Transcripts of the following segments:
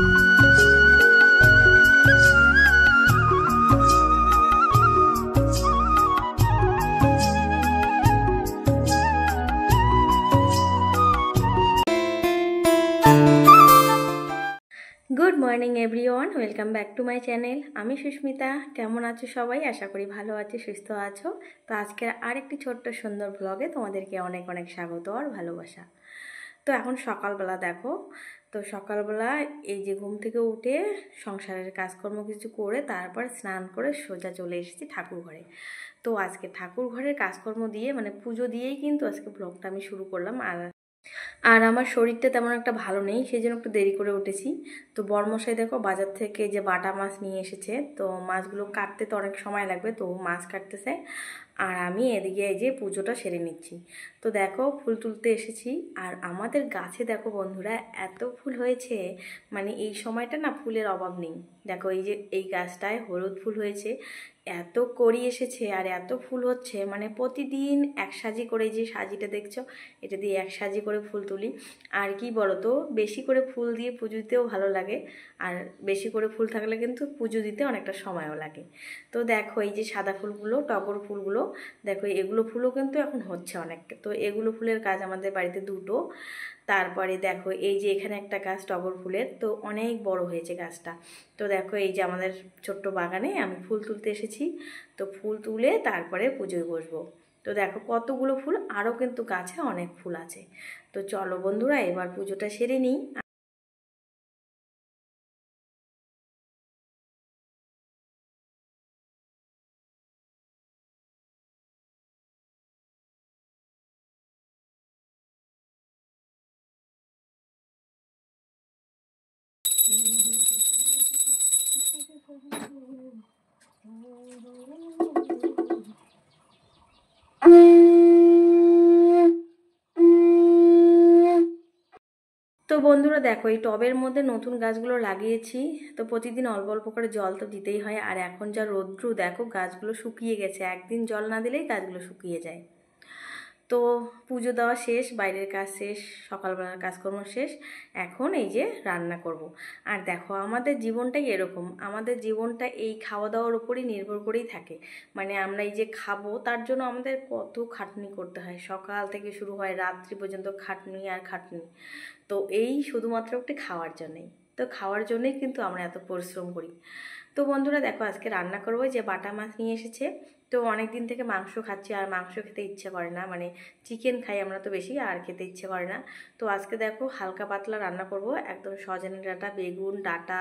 Good morning everyone welcome back to my channel. आमी सुष्मिता। केमन आछो सबाई? आशा करी भालो आछो सुस्थ आछो। तो आजकेर आरेकटी छोट्ट सुंदर ब्लगे तोमादेरके अनेक अनेक स्वागत और भालोबासा। तो एखन सकालबेला देखो, तो सकालबेला এই যে ঘুম থেকে উঠে সংসারের কাজকর্ম কিছু করে তারপর স্নান করে সোজা চলে এসেছি ঠাকুর ঘরে। তো আজকে ঠাকুর ঘরের কাজকর্ম দিয়ে মানে পুজো দিয়েই কিন্তু আজকে ব্লগটা আমি শুরু করলাম। আর আমার শরীরটা তেমন একটা ভালো নেই, সেই জন্য একটু দেরি করে উঠেছি। তো বরমশাই দেখো বাজার থেকে যে বাটা মাছ নিয়ে এসেছে, তো মাছগুলো কাটতে তো অনেক সময় লাগবে, তো মাছ কাটতেছে আর আমি এদিকে এই যে পুজোটা সেরে নিচ্ছি। তো দেখো ফুল তুলতে এসেছি আর আমাদের গাছে দেখো বন্ধুরা এত ফুল হয়েছে, মানে এই সময়টা না ফুলের অভাব নেই। দেখো এই যে এই গাছটায় হলুদ ফুল হয়েছে, এত কড়ি এসেছে আর এত ফুল হচ্ছে, মানে প্রতিদিন এক সাজি করে যে সাজিটা দেখছো এটা দিয়ে এক সাজি করে ফুল তুলি। আর কি বলো তো, বেশি করে ফুল দিয়ে পুজো দিতেও ভালো লাগে, আর বেশি করে ফুল থাকলে কিন্তু পুজো দিতে অনেকটা সময়ও লাগে। তো দেখো এই যে সাদা ফুলগুলো, টগর ফুলগুলো দেখো, এগুলো ফুলও কিন্তু এখন হচ্ছে অনেক। তো এগুলো ফুলের গাছ আমাদের বাড়িতে দুটো। তারপরে দেখো এই যে এখানে একটা গাছ টগর ফুলের, তো অনেক বড় হয়েছে গাছটা। তো দেখো এই যে আমাদের ছোট্ট বাগানে আমি ফুল তুলতে এসেছি। তো ফুল তুলে তারপরে পুজোয় বসবো। তো দেখো কতগুলো ফুল, আরও কিন্তু গাছে অনেক ফুল আছে। তো চলো বন্ধুরা এবার পুজোটা সেরে নিই। তো বন্ধুরা দেখো এই টবের মধ্যে নতুন গাছগুলো লাগিয়েছি, তো প্রতিদিন অল্প অল্প করে জল তো দিতেই হয়। আর এখন যা রৌদ্র দেখো, গাছগুলো শুকিয়ে গেছে, একদিন জল না দিলেই গাছগুলো শুকিয়ে যায়। তো পুজো দেওয়া শেষ, বাইরের কাজ শেষ, সকালবেলার কাজকর্ম শেষ, এখন এই যে রান্না করব। আর দেখো আমাদের জীবনটাই এরকম, আমাদের জীবনটা এই খাওয়া দাওয়ার উপরই নির্ভর করেই থাকে। মানে আমরা এই যে খাবো তার জন্য আমাদের কত খাটনি করতে হয়, সকাল থেকে শুরু হয় রাত্রি পর্যন্ত খাটনি আর খাটনি। তো এই শুধুমাত্র একটি খাওয়ার জন্যেই, তো খাওয়ার জন্যই কিন্তু আমরা এত পরিশ্রম করি। তো বন্ধুরা দেখো আজকে রান্না করবো, যে বাটা মাছ নিয়ে এসেছে। তো অনেক দিন থেকে মাংস খাচ্ছি আর মাংস খেতে ইচ্ছে করে না, মানে চিকেন খাই আমরা তো বেশি, আর খেতে ইচ্ছে করে না। তো আজকে দেখো হালকা পাতলা রান্না করব, একদম সজনে ডাঁটা, বেগুন ডাঁটা,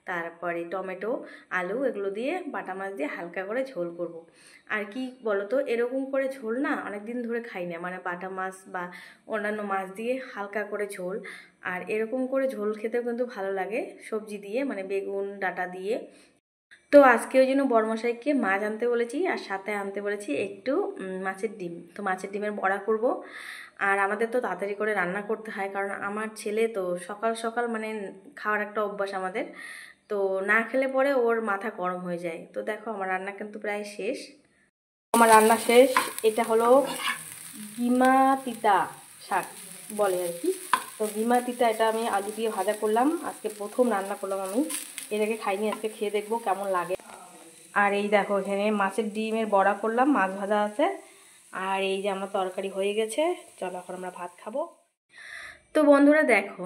তারপরে টমেটো, আলু, এগুলো দিয়ে বাটা মাছ দিয়ে হালকা করে ঝোল করব। আর কি বলো তো, এরকম করে ঝোল না অনেক দিন ধরে খাই না, মানে বাটা মাছ বা অন্যান্য মাছ দিয়ে হালকা করে ঝোল। আর এরকম করে ঝোল খেতেও কিন্তু ভালো লাগে, সবজি দিয়ে মানে বেগুন ডাঁটা দিয়ে। তো আজকে ওই জন্য বড়মশাইকে মাছ আনতে বলেছি আর সাথে আনতে বলেছি একটু মাছের ডিম। তো মাছের ডিমের বড়া করব। আর আমাদের তো তাড়াতাড়ি করে রান্না করতে হয়, কারণ আমার ছেলে তো সকাল সকাল মানে খাওয়ার একটা অভ্যাস আমাদের, তো না খেলে পরে ওর মাথা গরম হয়ে যায়। তো দেখো আমার রান্না কিন্তু প্রায় শেষ। আমার রান্না শেষ। এটা হলো গিমা তিতা শাক বলে আর কি। তো গিমা তিতা, এটা আমি আলু দিয়ে ভাজা করলাম, আজকে প্রথম রান্না করলাম আমি, এর আগে খাইনি, আজকে খেয়ে দেখবো কেমন লাগে। আর এই দেখো এখানে মাছের ডিমের বড়া করলাম, মাছ ভাজা আছে, আর এই যে আমার তরকারি হয়ে গেছে। চলো এখন আমরা ভাত খাবো। তো বন্ধুরা দেখো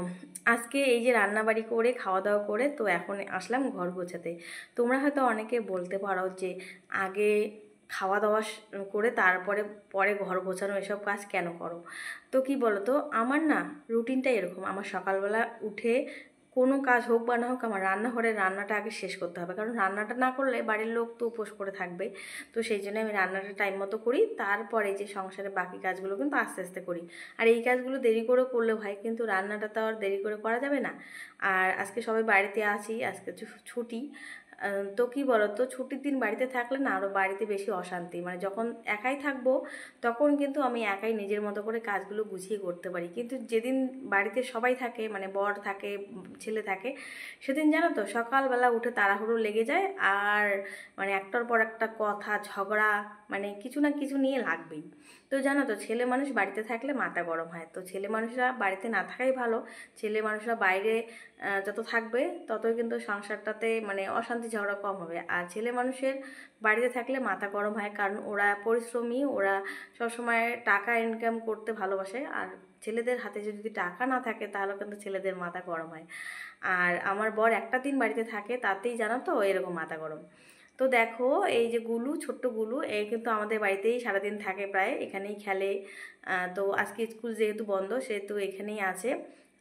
আজকে এই যে রান্নাবাড়ি করে খাওয়া দাওয়া করে তো এখন আসলাম ঘর গোছাতে। তোমরা হয়তো অনেকে বলতে পারো যে আগে খাওয়া দাওয়া করে তারপরে পরে ঘর গোছানো এসব কাজ কেন করো। তো কি বলো তো, আমার না রুটিনটা এরকম, আমার সকালবেলা উঠে কোনো কাজ হোক বা না হোক আমার রান্নাঘরের রান্নাটা আগে শেষ করতে হবে, কারণ রান্নাটা না করলে বাড়ির লোক তো উপোস করে থাকবে। তো সেই জন্য আমি রান্নাটা টাইম মতো করি, তারপরে যে সংসারের বাকি কাজগুলো কিন্তু আস্তে আস্তে করি। আর এই কাজগুলো দেরি করে করলে হয়, কিন্তু রান্নাটা তো আর দেরি করে করা যাবে না। আর আজকে সবাই বাড়িতে আছি, আজকে ছুটি। তো কি বলো তো, ছুটির দিন বাড়িতে থাকলে না আরও বাড়িতে বেশি অশান্তি, মানে যখন একাই থাকবো তখন কিন্তু আমি একাই নিজের মতো করে কাজগুলো গুছিয়ে করতে পারি, কিন্তু যেদিন বাড়িতে সবাই থাকে মানে বর থাকে, ছেলে থাকে, সেদিন জানো তো সকালবেলা উঠে তাড়াহুড়ো লেগে যায়, আর মানে একটার পর একটা কথা ঝগড়া, মানে কিছু না কিছু নিয়ে লাগবেই। তো জানো তো, ছেলে মানুষ বাড়িতে থাকলে মাথা গরম হয়, তো ছেলে মানুষরা বাড়িতে না থাকাই ভালো। ছেলে মানুষরা বাইরে যত থাকবে ততই কিন্তু সংসারটাতে মানে অশান্তি ঝগড়া কম হবে। আর ছেলে মানুষের বাড়িতে থাকলে মাথা গরম হয়, কারণ ওরা পরিশ্রমী, ওরা সবসময় টাকা ইনকাম করতে ভালোবাসে। আর ছেলেদের হাতে যদি টাকা না থাকে তাহলে কিন্তু ছেলেদের মাথা গরম হয়। আর আমার বর একটা দিন বাড়িতে থাকে তাতেই জানো তো এরকম মাথা গরম। তো দেখো এই যে গুলু, ছোট্ট গুলু, এই কিন্তু আমাদের বাড়িতেই সারাদিন থাকে, প্রায় এখানেই খেলে। তো আজকে স্কুল যেহেতু বন্ধ সেহেতু এখানেই আছে।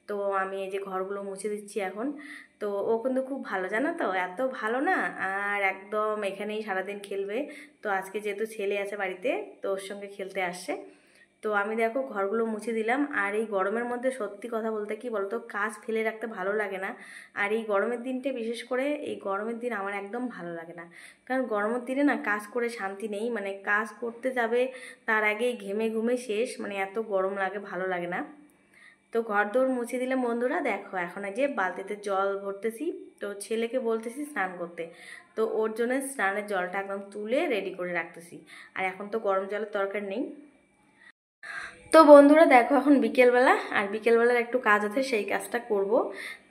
তো আমি এই যে ঘরগুলো মুছে দিচ্ছি এখন। তো ও কিন্তু খুব ভালো, জানো তো, এত ভালো না, আর একদম এখানেই সারাদিন খেলবে। তো আজকে যেহেতু ছেলে আছে বাড়িতে, তো ওর সঙ্গে খেলতে আসছে। তো আমি দেখো ঘরগুলো মুছে দিলাম। আর এই গরমের মধ্যে সত্যি কথা বলতে কি বলতো, কাজ ফেলে রাখতে ভালো লাগে না। আর এই গরমের দিনটা বিশেষ করে, এই গরমের দিন আমার একদম ভালো লাগে না। কারণ গরমের দিনে না কাজ করে শান্তি নেই, মানে কাজ করতে যাবে তার আগেই ঘেমে ঘুমে শেষ, মানে এত গরম লাগে, ভালো লাগে না। তো ঘর দৌড় মুছে দিলাম বন্ধুরা। দেখো এখন এই যে বালতিতে জল ভরতেছি, তো ছেলেকে বলতেছি স্নান করতে। তো ওর জন্য স্নানের জলটা একদম তুলে রেডি করে রাখতেছি। আর এখন তো গরম জলের দরকার নেই। তো বন্ধুরা দেখো এখন বিকেলবেলা, আর বিকেলবেলার একটু কাজ আছে, সেই কাজটা করব।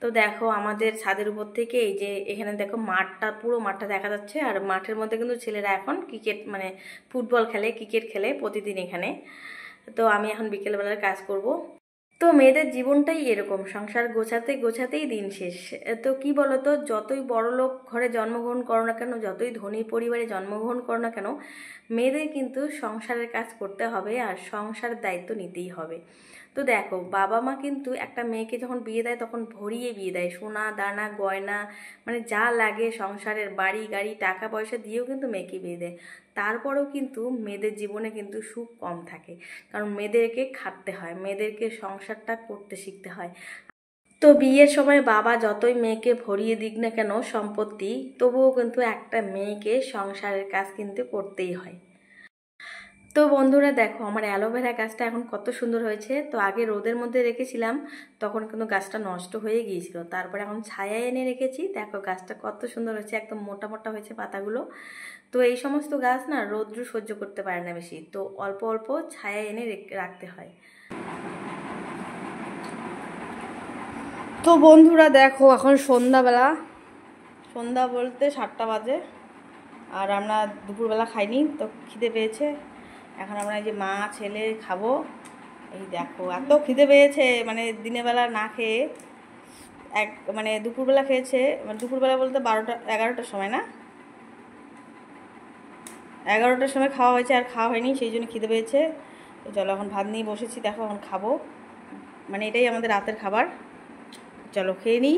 তো দেখো আমাদের ছাদের উপর থেকে এই যে এখানে দেখো মাঠটা, পুরো মাঠটা দেখা যাচ্ছে। আর মাঠের মধ্যে কিন্তু ছেলেরা এখন ক্রিকেট মানে ফুটবল খেলে, ক্রিকেট খেলে প্রতিদিন এখানে। তো আমি এখন বিকেলবেলার কাজ করব। তো মেয়েদের জীবনটাই এরকম, সংসার গোছাতে গোছাতেই দিন শেষ। তো কি বলতো, যতই বড়লোক ঘরে জন্মগ্রহণ করো না কেন, যতই ধনী পরিবারে জন্মগ্রহণ করো না কেন, মেয়েদের কিন্তু সংসারের কাজ করতে হবে আর সংসারের দায়িত্ব নিতেই হবে। তো দেখো বাবা মা কিন্তু একটা মেয়েকে যখন বিয়ে দেয় তখন ভরিয়ে বিয়ে দেয়, সোনা দানা গয়না মানে যা লাগে সংসারের, বাড়ি গাড়ি টাকা পয়সা দিয়েও কিন্তু মেয়েকে বিয়ে দেয়। তারপরেও কিন্তু মেয়েদের জীবনে কিন্তু সুখ কম থাকে, কারণ মেয়েদেরকে খাটতে হয়, মেয়েদেরকে সংসারটা করতে শিখতে হয়। তো বিয়ের সময় বাবা যতই মেয়েকে ভরিয়ে দিক না কেন সম্পত্তি, তবুও কিন্তু একটা মেয়েকে সংসারের কাজ কিন্তু করতেই হয়। তো বন্ধুরা দেখো আমার অ্যালোভেরা গাছটা এখন কত সুন্দর হয়েছে। তো আগে রোদের মধ্যে রেখেছিলাম, তখন কিন্তু গাছটা নষ্ট হয়ে গিয়েছিল, তারপরে এখন ছায়ায় এনে রেখেছি। দেখো গাছটা কত সুন্দর হয়েছে, একদম মোটা মোটা হয়েছে পাতাগুলো। তো এই সমস্ত গাছ না রৌদ্র সহ্য করতে পারে না বেশি, তো অল্প অল্প ছায়া এনে রাখতে হয়। তো বন্ধুরা দেখো এখন সন্ধ্যাবেলা, সন্ধ্যা বলতে 7টা বাজে। আর আমরা দুপুরবেলা খাইনি, তো খিদে পেয়েছে। এখন আমরা এই যে মা ছেলে খাবো। এই দেখো এত খিদে পেয়েছে, মানে দিনের বেলা না খেয়ে মানে দুপুরবেলা খেয়েছে, মানে দুপুরবেলা বলতে 11টার সময়, না 11টার সময় খাওয়া হয়েছে, আর খাওয়া হয়নি, সেই জন্য খিদে পেয়েছে। তো চলো এখন ভাত নিয়ে বসেছি, দেখো এখন খাবো, মানে এটাই আমাদের রাতের খাবার। চলো খেয়ে নিই।